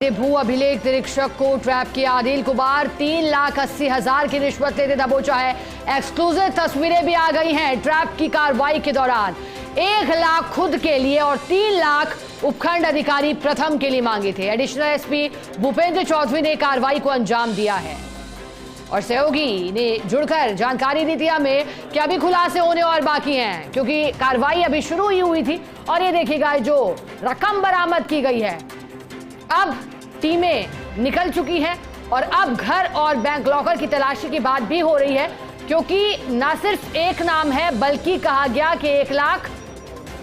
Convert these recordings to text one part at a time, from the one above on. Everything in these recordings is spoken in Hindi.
भू अभिलेख निरीक्षक को ट्रैप किया। अनिल कुमार 3,80,000 की रिश्वत लेते दबोचा है। एक्सक्लूसिव तस्वीरें भी आ गई हैं। ट्रैप की कार्रवाई के दौरान 1 लाख खुद के लिए और 3 लाख उपखंड अधिकारी प्रथम के लिए मांगे थे। एडिशनल एसपी भूपेंद्र चौधरी ने कार्रवाई को अंजाम दिया है और सहयोगी ने जुड़कर जानकारी दी थी हमें कि अभी खुलासे होने और बाकी हैं, क्योंकि कार्रवाई अभी शुरू ही हुई थी। और ये देखिएगा, जो रकम बरामद की गई है, अब टीमें निकल चुकी हैं और अब घर और बैंक लॉकर की तलाशी की बात भी हो रही है, क्योंकि न सिर्फ एक नाम है बल्कि कहा गया कि 1 लाख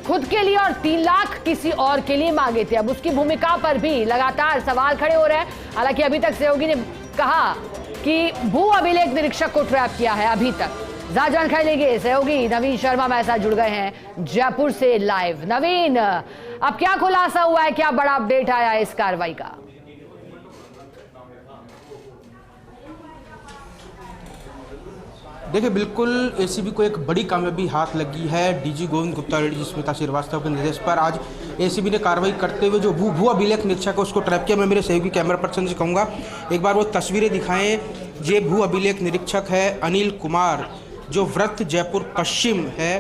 खुद के लिए और 3 लाख किसी और के लिए मांगे थे। अब उसकी भूमिका पर भी लगातार सवाल खड़े हो रहे हैं। हालांकि अभी तक सहयोगी ने कहा कि भू अभिलेख निरीक्षक को ट्रैप किया है। अभी तक ज्यादा जानकारी लेंगे सहयोगी नवीन शर्मा हमारे साथ जुड़ गए हैं जयपुर से लाइव। नवीन, अब क्या खुलासा हुआ है, क्या बड़ा अपडेट आया है इस कार्रवाई का? देखिए, बिल्कुल एसीबी को एक बड़ी कामयाबी हाथ लगी है। डीजी गोविंद गुप्ता और एडीजी स्मिता श्रीवास्तव के निर्देश पर आज एसीबी ने कार्रवाई करते हुए जो भू अभिलेख निरीक्षक है उसको ट्रैप किया। मैं मेरे सहयोगी कैमरा पर्सन से कहूँगा एक बार वो तस्वीरें दिखाएं। ये भू अभिलेख निरीक्षक है अनिल कुमार, जो वृत्त जयपुर पश्चिम है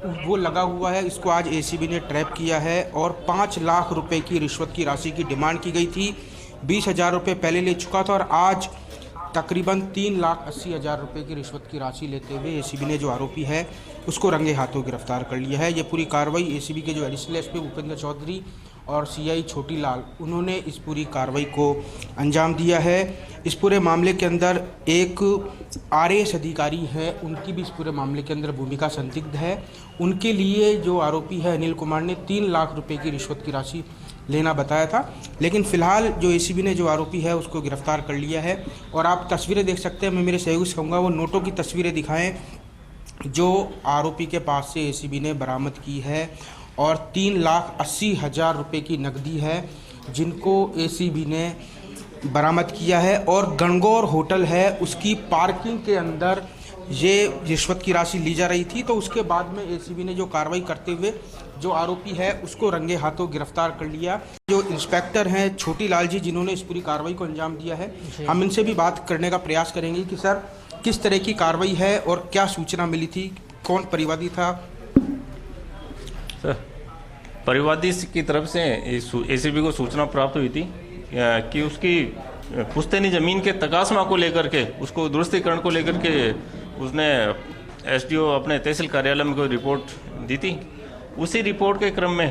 वो लगा हुआ है। इसको आज एसीबी ने ट्रैप किया है और 5 लाख रुपए की रिश्वत की राशि की डिमांड की गई थी। 20,000 रुपये पहले ले चुका था और आज तकरीबन 3,80,000 रुपये की रिश्वत की राशि लेते हुए एसीबी ने जो आरोपी है उसको रंगे हाथों गिरफ्तार कर लिया है। ये पूरी कार्रवाई एसीबी के जो एडिशनल एसपी भूपेंद्र चौधरी और सीआई छोटी लाल, उन्होंने इस पूरी कार्रवाई को अंजाम दिया है। इस पूरे मामले के अंदर एक आरएएस अधिकारी है, उनकी भी इस पूरे मामले के अंदर भूमिका संदिग्ध है। उनके लिए जो आरोपी है अनिल कुमार ने 3 लाख रुपए की रिश्वत की राशि लेना बताया था, लेकिन फिलहाल जो एसीबी ने जो आरोपी है उसको गिरफ्तार कर लिया है। और आप तस्वीरें देख सकते हैं। मैं मेरे सहयोगी से कहूँगा वो नोटों की तस्वीरें दिखाएं जो आरोपी के पास से एसीबी ने बरामद की है और 3,80,000 रुपये की नकदी है जिनको एसीबी ने बरामद किया है। और गणगौर होटल है, उसकी पार्किंग के अंदर ये रिश्वत की राशि ली जा रही थी। तो उसके बाद में एसीबी ने जो कार्रवाई करते हुए जो आरोपी है उसको रंगे हाथों गिरफ्तार कर लिया। जो इंस्पेक्टर हैं छोटी लाल जी, जिन्होंने इस पूरी कार्रवाई को अंजाम दिया है, हम इनसे भी बात करने का प्रयास करेंगे कि सर किस तरह की कार्रवाई है और क्या सूचना मिली थी, कौन परिवादी था? सर, परिवादी की तरफ से एसीबी को सूचना प्राप्त हुई थी कि उसकी पुश्तैनी ज़मीन के तकासमा को लेकर के, उसको दुरुस्तीकरण को लेकर के उसने एसडीओ अपने तहसील कार्यालय में कोई रिपोर्ट दी थी। उसी रिपोर्ट के क्रम में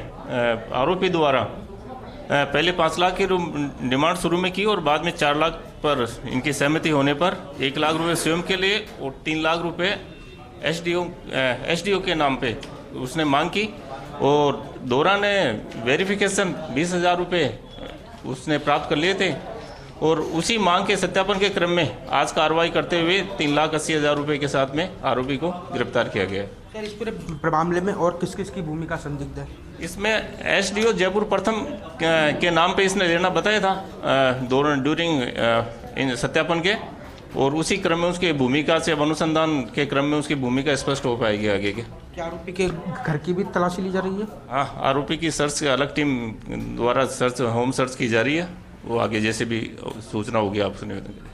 आरोपी द्वारा पहले 5 लाख की डिमांड शुरू में की और बाद में 4 लाख पर इनकी सहमति होने पर 1 लाख रुपये स्वयं के लिए और 3 लाख रुपये एसडीओ के नाम पे उसने मांग की। और दौरान वेरिफिकेशन 20,000 रुपये उसने प्राप्त कर लिए थे और उसी मांग के सत्यापन के क्रम में आज कार्रवाई करते हुए 3,80,000 रुपये के साथ में आरोपी को गिरफ्तार किया गया। सर, इस पूरे मामले में और किस किस की भूमिका संदिग्ध है? इसमें एसडीओ जयपुर प्रथम के नाम पे इसने लेना बताया था ड्यूरिंग इन सत्यापन के, और उसी क्रम में उसकी भूमिका से अनुसंधान के क्रम में उसकी भूमिका स्पष्ट हो पाएगी आगे के। क्या आरोपी के घर की भी तलाशी ली जा रही है? हाँ, आरोपी की सर्च अलग टीम द्वारा होम सर्च की जा रही है। वो आगे जैसे भी सूचना होगी आपसे निवेदन करें।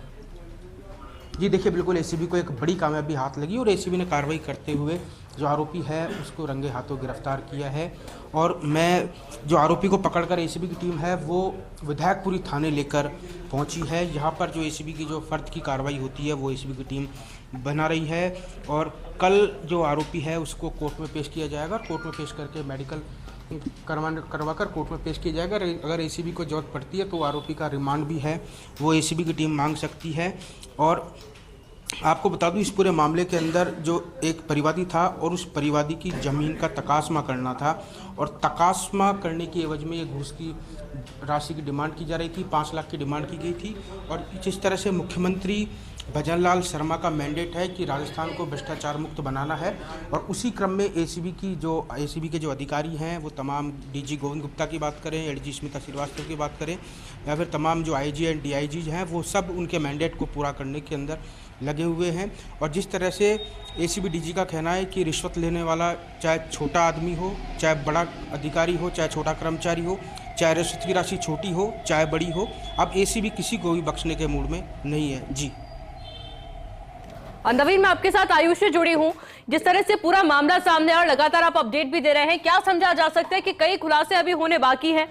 जी देखिए, बिल्कुल एसीबी को एक बड़ी कामयाबी हाथ लगी और एसीबी ने कार्रवाई करते हुए जो आरोपी है उसको रंगे हाथों गिरफ्तार किया है। और मैं जो आरोपी को पकड़कर एसीबी की टीम है वो विधायकपुरी थाने लेकर पहुंची है। यहाँ पर जो एसीबी की जो फर्द की कार्रवाई होती है वो एसीबी की टीम बना रही है और कल जो आरोपी है उसको कोर्ट में पेश किया जाएगा। कोर्ट में पेश करके मेडिकल करवाकर कोर्ट में पेश किया जाएगा। अगर एसीबी को जरूरत पड़ती है तो आरोपी का रिमांड भी है वो एसीबी की टीम मांग सकती है। और आपको बता दूं, इस पूरे मामले के अंदर जो एक परिवादी था और उस परिवादी की ज़मीन का तकासमा करना था और तकासमा करने की एवज में ये घूस की राशि की डिमांड की जा रही थी। 5 लाख की डिमांड की गई थी। और जिस तरह से मुख्यमंत्री भजन लाल शर्मा का मैंडेट है कि राजस्थान को भ्रष्टाचार मुक्त बनाना है, और उसी क्रम में एसीबी के जो अधिकारी हैं वो तमाम डीजी गोविंद गुप्ता की बात करें, एडीजी स्मिता श्रीवास्तव की बात करें या फिर तमाम जो आईजी एंड डीआईजी हैं, वो सब उनके मैंडेट को पूरा करने के अंदर लगे हुए हैं। और जिस तरह से एसीबी डीजी का कहना है कि रिश्वत लेने वाला चाहे छोटा आदमी हो, चाहे बड़ा अधिकारी हो, चाहे छोटा कर्मचारी हो, चाहे रिश्वत की राशि छोटी हो चाहे बड़ी हो। अब एसीबी किसी को भी बख्शने के मूड में नहीं है जी। नवीन, मैं आपके साथ आयुष से जुड़ी हूं। जिस तरह से पूरा मामला सामने और लगातार आप अपडेट भी दे रहे हैं, क्या समझा जा सकता है कि कई खुलासे अभी होने बाकी हैं?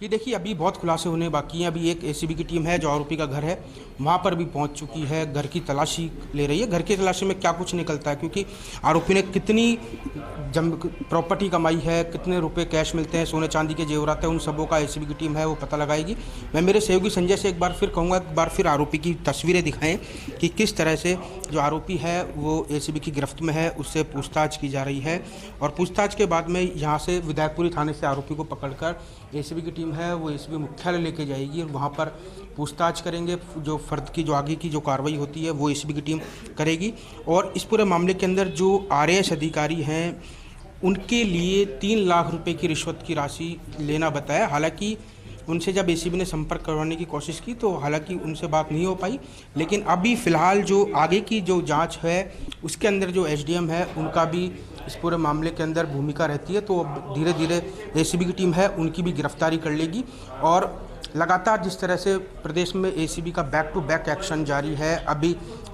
ये देखिए, अभी बहुत खुलासे होने बाकी हैं। अभी एक एसीबी की टीम है जो आरोपी का घर है वहाँ पर भी पहुँच चुकी है, घर की तलाशी ले रही है। घर की तलाशी में क्या कुछ निकलता है, क्योंकि आरोपी ने कितनी प्रॉपर्टी कमाई है, कितने रुपए कैश मिलते हैं, सोने चांदी के जेवरात है, उन सबों का एसीबी की टीम है वो पता लगाएगी। मैं मेरे सहयोगी संजय से एक बार फिर कहूँगा, एक बार फिर आरोपी की तस्वीरें दिखाएँ कि किस तरह से जो आरोपी है वो एसीबी की गिरफ्त में है, उससे पूछताछ की जा रही है। और पूछताछ के बाद में यहाँ से विधायकपुरी थाने से आरोपी को पकड़कर एसीबी की टीम है वो एसीबी मुख्यालय लेके जाएगी और वहाँ पर पूछताछ करेंगे। जो फर्द की जो आगे की जो कार्रवाई होती है वो एसीबी की टीम करेगी। और इस पूरे मामले के अंदर जो आरएएस अधिकारी हैं उनके लिए 3 लाख रुपए की रिश्वत की राशि लेना बताया। हालांकि उनसे जब एसीबी ने संपर्क करवाने की कोशिश की तो हालांकि उनसे बात नहीं हो पाई, लेकिन अभी फ़िलहाल जो आगे की जो जांच है उसके अंदर जो एसडीएम है उनका भी इस पूरे मामले के अंदर भूमिका रहती है। तो अब धीरे धीरे एसीबी की टीम है उनकी भी गिरफ्तारी कर लेगी। और लगातार जिस तरह से प्रदेश में एसीबी का बैक टू बैक एक्शन जारी है, अभी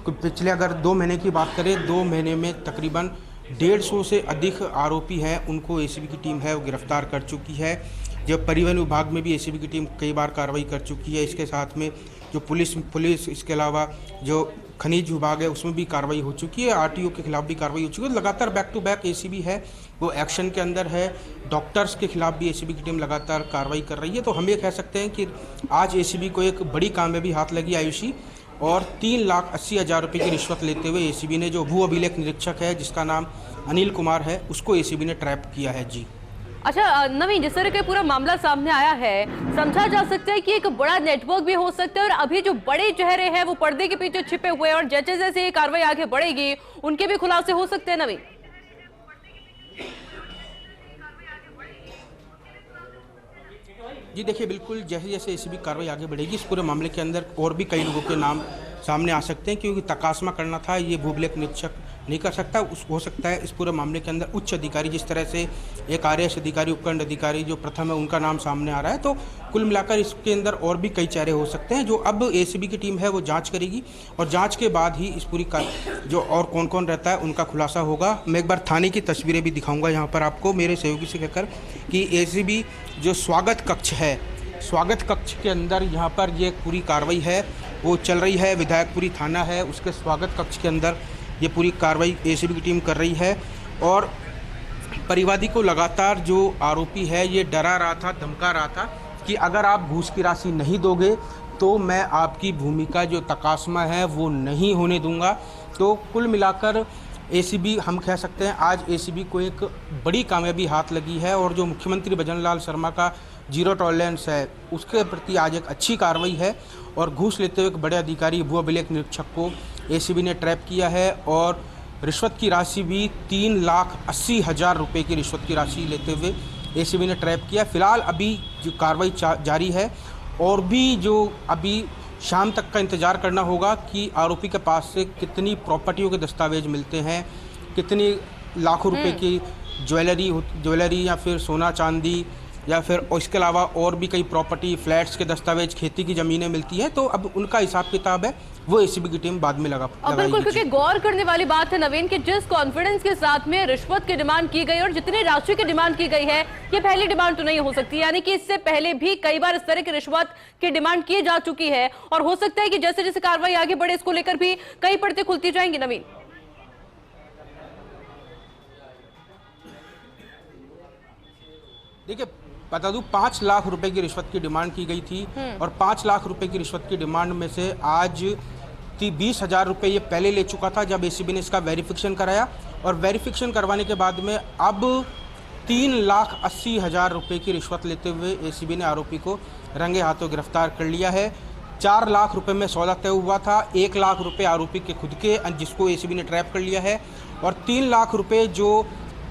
पिछले अगर 2 महीने की बात करें, 2 महीने में तकरीबन 150 से अधिक आरोपी हैं उनको एसीबी की टीम है वो गिरफ्तार कर चुकी है। जब परिवहन विभाग में भी एसीबी की टीम कई बार कार्रवाई कर चुकी है। इसके साथ में जो पुलिस इसके अलावा जो खनिज विभाग है उसमें भी कार्रवाई हो चुकी है, आरटीओ के खिलाफ भी कार्रवाई हो चुकी है। लगातार बैक टू बैक एसीबी है वो एक्शन के अंदर है। डॉक्टर्स के खिलाफ भी एसीबी की टीम लगातार कार्रवाई कर रही है। तो हम ये कह सकते हैं कि आज एसीबी को एक बड़ी कामयाबी हाथ लगी आयुषी, और 3,80,000 रुपये की रिश्वत लेते हुए एसीबी ने जो भू अभिलेख निरीक्षक है जिसका नाम अनिल कुमार है उसको एसीबी ने ट्रैप किया है जी। अच्छा नवीन, जिस तरह का पूरा मामला सामने आया है, समझा जा सकता है कि एक बड़ा नेटवर्क भी हो सकता है और अभी जो बड़े चेहरे हैं वो पर्दे के पीछे छिपे हुए हैं और जैसे जैसे ये कार्रवाई आगे बढ़ेगी उनके भी खुलासे हो सकते हैं। नवीन जी देखिए, बिल्कुल जैसे जैसे एसीबी कार्रवाई आगे बढ़ेगी इस पूरे मामले के अंदर और भी कई लोगों के नाम सामने आ सकते हैं, क्योंकि तकासमा करना था ये भू अभिलेख निरीक्षक नहीं कर सकता। हो सकता है इस पूरे मामले के अंदर उच्च अधिकारी, जिस तरह से एक आरएएस अधिकारी, उपखंड अधिकारी जो प्रथम है उनका नाम सामने आ रहा है। तो कुल मिलाकर इसके अंदर और भी कई चेहरे हो सकते हैं जो अब एसीबी की टीम है वो जांच करेगी और जांच के बाद ही इस पूरी जो और कौन कौन रहता है उनका खुलासा होगा। मैं एक बार थाने की तस्वीरें भी दिखाऊंगा यहाँ पर आपको मेरे सहयोगी से कहकर कि एसीबी जो स्वागत कक्ष है, स्वागत कक्ष के अंदर यहाँ पर ये पूरी कार्रवाई है वो चल रही है। विधायकपुरी थाना है उसके स्वागत कक्ष के अंदर ये पूरी कार्रवाई एसीबी की टीम कर रही है। और परिवादी को लगातार जो आरोपी है ये डरा रहा था, धमका रहा था कि अगर आप घूस की राशि नहीं दोगे तो मैं आपकी भूमि का जो तकासमा है वो नहीं होने दूंगा। तो कुल मिलाकर एसीबी, हम कह सकते हैं आज एसीबी को एक बड़ी कामयाबी हाथ लगी है और जो मुख्यमंत्री भजन लाल शर्मा का जीरो टॉलरेंस है उसके प्रति आज एक अच्छी कार्रवाई है। और घूस लेते हुए एक बड़े अधिकारी भू अभिलेख निरीक्षक को एसीबी ने ट्रैप किया है और रिश्वत की राशि भी 3,80,000 रुपये की रिश्वत की राशि लेते हुए एसीबी ने ट्रैप किया। फिलहाल अभी जो कार्रवाई जारी है और भी जो अभी शाम तक का इंतज़ार करना होगा कि आरोपी के पास से कितनी प्रॉपर्टियों के दस्तावेज मिलते हैं, कितनी लाखों रुपए की ज्वेलरी या फिर सोना चांदी या फिर इसके अलावा और भी कई प्रॉपर्टी, फ्लैट्स के दस्तावेज, खेती की ज़मीनें मिलती हैं। तो अब उनका हिसाब किताब है वो एसीबी की टीम बाद में बिल्कुल, क्योंकि गौर करने वाली बात है नवीन कि जिस कॉन्फिडेंस के साथ में रिश्वत की डिमांड की गई और जितनी राशि की डिमांड की गई है ये पहली डिमांड तो नहीं हो सकती, यानी कि इससे पहले भी कई बार इस तरह की रिश्वत की डिमांड की जा चुकी है और हो सकता है कि जैसे जैसे कार्रवाई आगे बढ़े इसको लेकर भी कई परतें खुलती जाएंगी। नवीन देखिए, बता दूं 5 लाख रुपए की रिश्वत की डिमांड की गई थी और 5 लाख रुपए की रिश्वत की डिमांड में से आज 20,000 रुपये ये पहले ले चुका था जब एसीबी ने इसका वेरिफिकेशन कराया और वेरिफिकेशन करवाने के बाद में अब 3,80,000 रुपये की रिश्वत लेते हुए एसीबी ने आरोपी को रंगे हाथों गिरफ्तार कर लिया है। 4 लाख रुपए में सौदा तय हुआ था, 1 लाख रुपए आरोपी के खुद के जिसको एसीबी ने ट्रैप कर लिया है और 3 लाख रुपए जो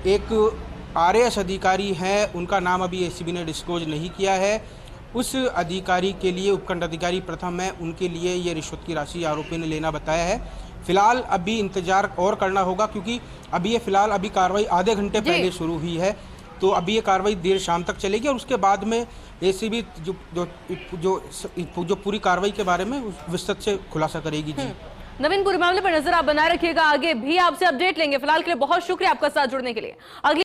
एक आरएएस अधिकारी हैं उनका नाम अभी एसीबी ने डिस्क्लोज नहीं किया है, उस अधिकारी के लिए, उपखंड अधिकारी प्रथम है, उनके लिए ये रिश्वत की राशि आरोपी ने लेना बताया है। फिलहाल अभी इंतजार और करना होगा, क्योंकि अभी ये फिलहाल अभी कार्रवाई आधे घंटे पहले शुरू हुई है, तो अभी ये कार्रवाई देर शाम तक चलेगी और उसके बाद में एसीबी जो पूरी कार्रवाई के बारे में विस्तृत से खुलासा करेगी। जी नवीन, पूरे मामले पर नजर आप बनाए रखिएगा, आगे भी आपसे अपडेट लेंगे। फिलहाल के लिए बहुत शुक्रिया आपका साथ जुड़ने के लिए। अगली